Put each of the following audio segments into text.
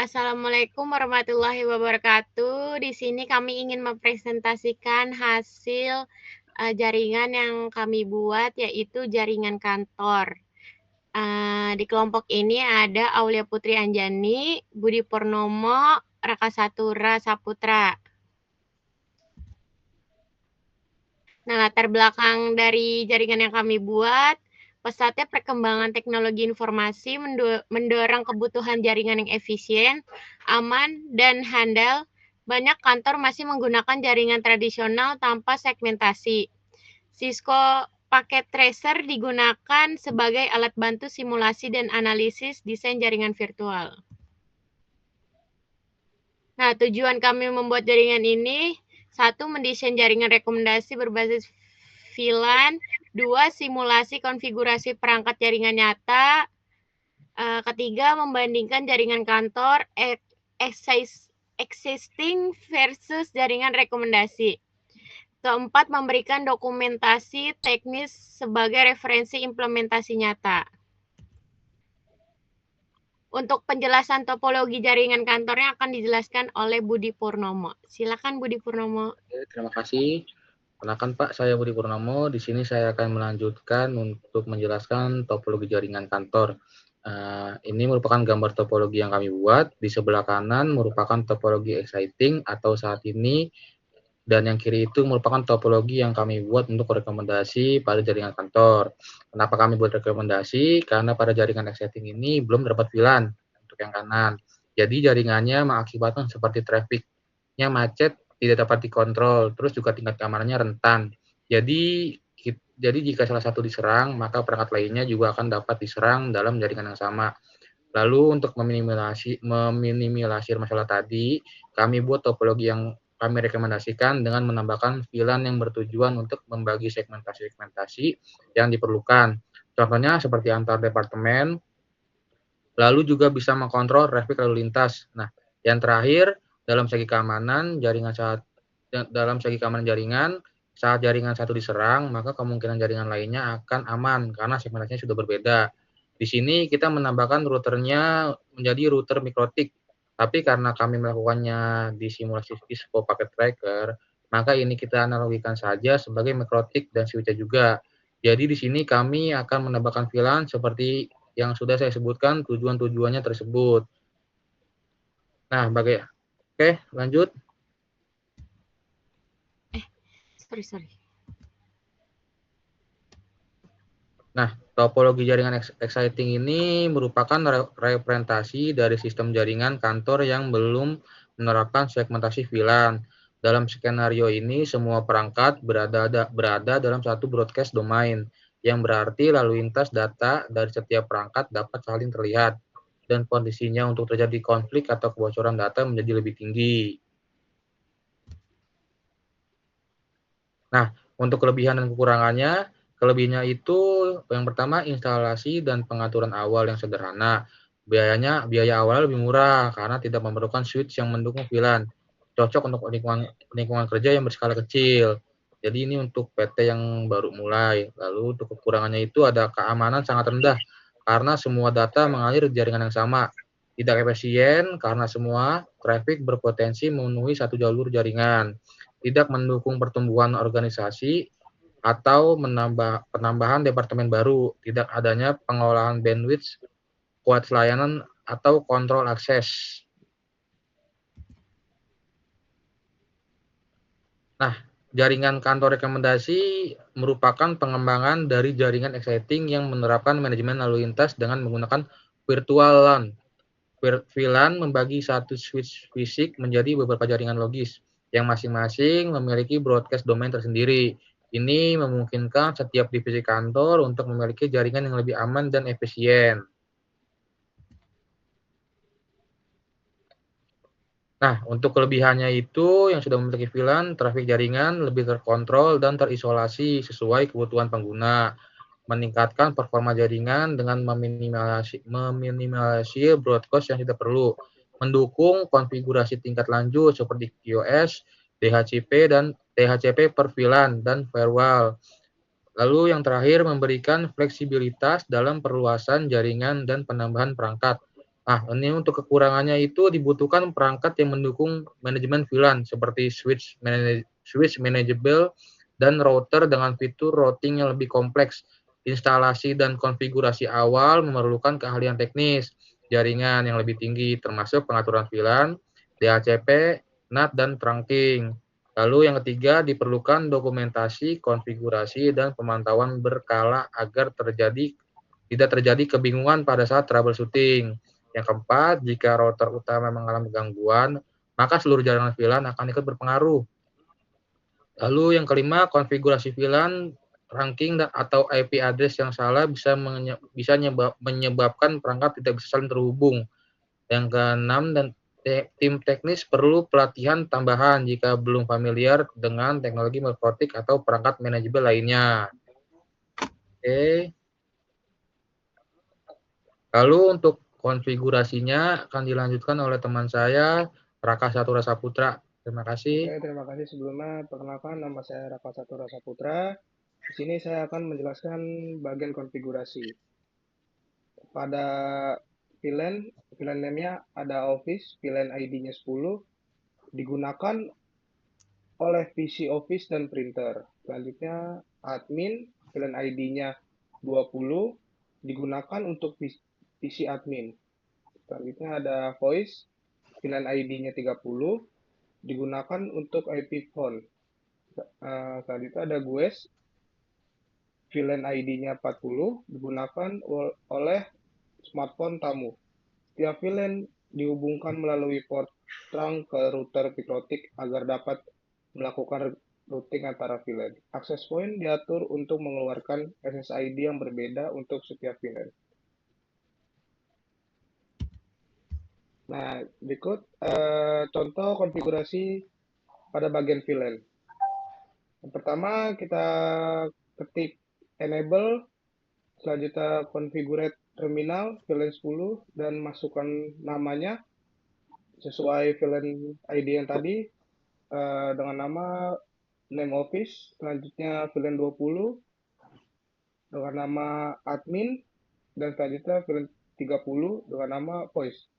Assalamualaikum warahmatullahi wabarakatuh. Di sini kami ingin mempresentasikan hasil jaringan yang kami buat, yaitu jaringan kantor. Di kelompok ini ada Aulia Putri Anjani, Budi Purnomo, Raka Satura Saputra. Nah, latar belakang dari jaringan yang kami buat, pesatnya perkembangan teknologi informasi mendorong kebutuhan jaringan yang efisien, aman, dan handal. Banyak kantor masih menggunakan jaringan tradisional tanpa segmentasi. Cisco Packet Tracer digunakan sebagai alat bantu simulasi dan analisis desain jaringan virtual. Nah, tujuan kami membuat jaringan ini, 1. Mendesain jaringan rekomendasi berbasis VLAN, 2. Simulasi konfigurasi perangkat jaringan nyata, ketiga, membandingkan jaringan kantor existing versus jaringan rekomendasi. Keempat, memberikan dokumentasi teknis sebagai referensi implementasi nyata. Untuk penjelasan topologi jaringan kantornya akan dijelaskan oleh Budi Purnomo. Silakan Budi Purnomo. Oke, terima kasih. Perkenalkan Pak, saya Budi Purnomo. Di sini saya akan melanjutkan untuk menjelaskan topologi jaringan kantor. Ini merupakan gambar topologi yang kami buat. Di sebelah kanan merupakan topologi exciting atau saat ini, dan yang kiri itu merupakan topologi yang kami buat untuk rekomendasi pada jaringan kantor. Kenapa kami buat rekomendasi? Karena pada jaringan exciting ini belum dapat VLAN untuk yang kanan. Jadi jaringannya mengakibatkan seperti traffic-nya macet, tidak dapat dikontrol, terus juga tingkat keamanannya rentan. Jadi jika salah satu diserang, maka perangkat lainnya juga akan dapat diserang dalam jaringan yang sama. Lalu untuk meminimalisir masalah tadi, kami buat topologi yang kami rekomendasikan dengan menambahkan VLAN yang bertujuan untuk membagi segmentasi-segmentasi yang diperlukan. Contohnya seperti antar departemen, lalu juga bisa mengkontrol traffic lalu lintas. Nah, yang terakhir, dalam segi keamanan jaringan, saat jaringan satu diserang, maka kemungkinan jaringan lainnya akan aman karena segmentasinya sudah berbeda. Di sini kita menambahkan routernya menjadi router mikrotik, tapi karena kami melakukannya di simulasi Cisco Packet Tracker, maka ini kita analogikan saja sebagai mikrotik dan switch juga. Jadi di sini kami akan menambahkan VLAN seperti yang sudah saya sebutkan tujuan-tujuannya tersebut. Nah, oke, lanjut. Sorry. Nah, topologi jaringan exciting ini merupakan representasi dari sistem jaringan kantor yang belum menerapkan segmentasi VLAN. Dalam skenario ini, semua perangkat berada dalam satu broadcast domain, yang berarti lalu lintas data dari setiap perangkat dapat saling terlihat, dan kondisinya untuk terjadi konflik atau kebocoran data menjadi lebih tinggi. Nah, untuk kelebihan dan kekurangannya, kelebihannya itu yang pertama instalasi dan pengaturan awal yang sederhana. Biaya awal lebih murah karena tidak memerlukan switch yang mendukung VLAN. Cocok untuk lingkungan kerja yang berskala kecil. Jadi ini untuk PT yang baru mulai. Lalu untuk kekurangannya itu ada keamanan sangat rendah karena semua data mengalir di jaringan yang sama. Tidak efisien karena semua traffic berpotensi memenuhi satu jalur jaringan. Tidak mendukung pertumbuhan organisasi atau penambahan departemen baru, tidak adanya pengolahan bandwidth, kuat layanan, atau kontrol akses. Nah, jaringan kantor rekomendasi merupakan pengembangan dari jaringan exciting yang menerapkan manajemen lalu lintas dengan menggunakan virtual LAN. VLAN membagi satu switch fisik menjadi beberapa jaringan logis yang masing-masing memiliki broadcast domain tersendiri. Ini memungkinkan setiap divisi kantor untuk memiliki jaringan yang lebih aman dan efisien. Nah, untuk kelebihannya itu yang sudah memiliki VLAN, trafik jaringan lebih terkontrol dan terisolasi sesuai kebutuhan pengguna, meningkatkan performa jaringan dengan meminimalisir broadcast yang tidak perlu, mendukung konfigurasi tingkat lanjut seperti QoS, DHCP, dan DHCP per VLAN, dan firewall. Lalu yang terakhir memberikan fleksibilitas dalam perluasan jaringan dan penambahan perangkat. Nah, ini untuk kekurangannya itu dibutuhkan perangkat yang mendukung manajemen VLAN seperti switch manageable dan router dengan fitur routing yang lebih kompleks. Instalasi dan konfigurasi awal memerlukan keahlian teknis, jaringan yang lebih tinggi, termasuk pengaturan VLAN, DHCP, NAT, dan trunking. Lalu yang ketiga, diperlukan dokumentasi, konfigurasi, dan pemantauan berkala agar tidak terjadi kebingungan pada saat troubleshooting. Yang keempat, jika router utama mengalami gangguan, maka seluruh jaringan VLAN akan ikut berpengaruh. Lalu yang kelima, konfigurasi VLAN, ranking atau IP address yang salah bisa menyebabkan perangkat tidak bisa saling terhubung. Yang keenam, tim teknis perlu pelatihan tambahan jika belum familiar dengan teknologi melprotik atau perangkat manajemen lainnya. Oke. Lalu untuk konfigurasinya akan dilanjutkan oleh teman saya, Raka Satura Saputra. Terima kasih. Oke, terima kasih sebelumnya. Perkenalkan, nama saya Raka Satura Saputra. Di sini saya akan menjelaskan bagian konfigurasi. Pada VLAN name-nya ada Office, VLAN ID-nya 10, digunakan oleh PC Office dan printer. Selanjutnya, admin, VLAN ID-nya 20, digunakan untuk PC admin. Selanjutnya ada voice, VLAN ID-nya 30, digunakan untuk IP phone. Selanjutnya ada GUES, VLAN ID-nya 40, digunakan oleh smartphone tamu. Setiap VLAN dihubungkan melalui port trunk ke router Picotic agar dapat melakukan routing antara VLAN. Access point diatur untuk mengeluarkan SSID yang berbeda untuk setiap VLAN. Nah, berikut contoh konfigurasi pada bagian VLAN. Yang pertama, kita ketik enable, selanjutnya configure terminal VLAN 10 dan masukkan namanya sesuai VLAN ID yang tadi dengan nama name office, selanjutnya VLAN 20 dengan nama admin, dan selanjutnya VLAN 30 dengan nama voice.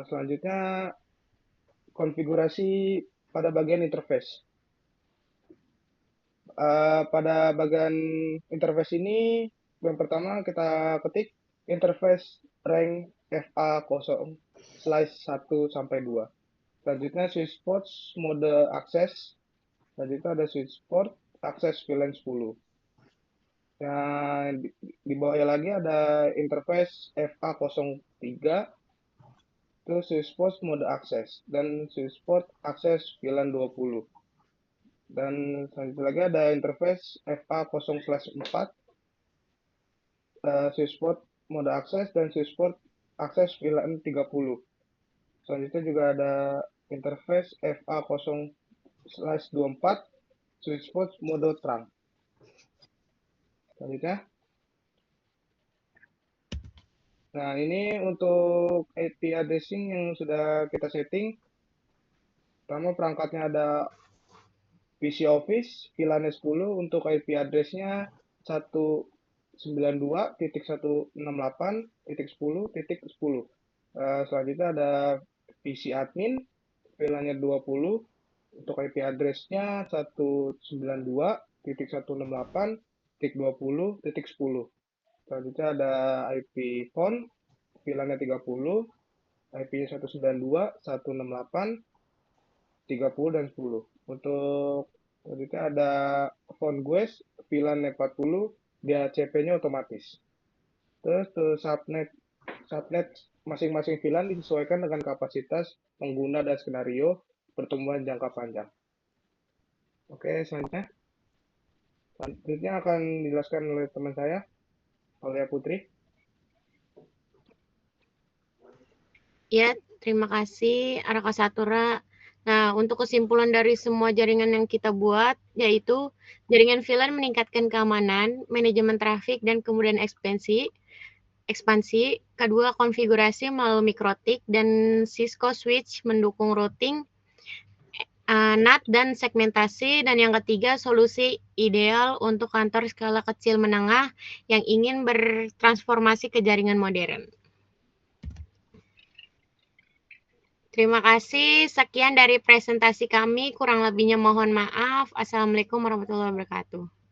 Selanjutnya konfigurasi pada bagian interface. Pada bagian interface ini, yang pertama kita ketik interface rank FA0/1-2. Selanjutnya switch port mode akses. Selanjutnya ada switch port akses VLAN 10. Nah, di bawahnya lagi ada interface FA03, terus switch port mode akses, dan switch port akses VLAN 20. Dan selanjutnya lagi ada interface FA0/4, switch port mode akses dan switch port akses VLAN 30. Selanjutnya juga ada interface FA0/24, switch port mode trunk. Selanjutnya. Nah, ini untuk IP addressing yang sudah kita setting. Pertama, perangkatnya ada PC Office, VLAN 10 untuk IP address-nya 192.168.10.10. Selanjutnya ada PC admin, VLAN-nya 20 untuk IP address-nya 192.168.20.10. Selanjutnya ada IP phone, VLAN-nya 30, IP-nya 192.168.30 dan 10. Untuk selanjutnya ada phone GUES, VLAN-nya 40, DHCP-nya otomatis. Terus subnet masing-masing VLAN disesuaikan dengan kapasitas pengguna dan skenario pertumbuhan jangka panjang. Oke, selanjutnya akan dijelaskan oleh teman saya, Aulia Putri. Ya, terima kasih Raka Satura. Nah, untuk kesimpulan dari semua jaringan yang kita buat, yaitu jaringan VLAN meningkatkan keamanan, manajemen trafik, dan kemudian ekspansi. Kedua, konfigurasi melalui mikrotik dan Cisco switch mendukung routing. NAT dan segmentasi, dan yang ketiga solusi ideal untuk kantor skala kecil menengah yang ingin bertransformasi ke jaringan modern. Terima kasih, sekian dari presentasi kami, kurang lebihnya mohon maaf. Assalamualaikum warahmatullahi wabarakatuh.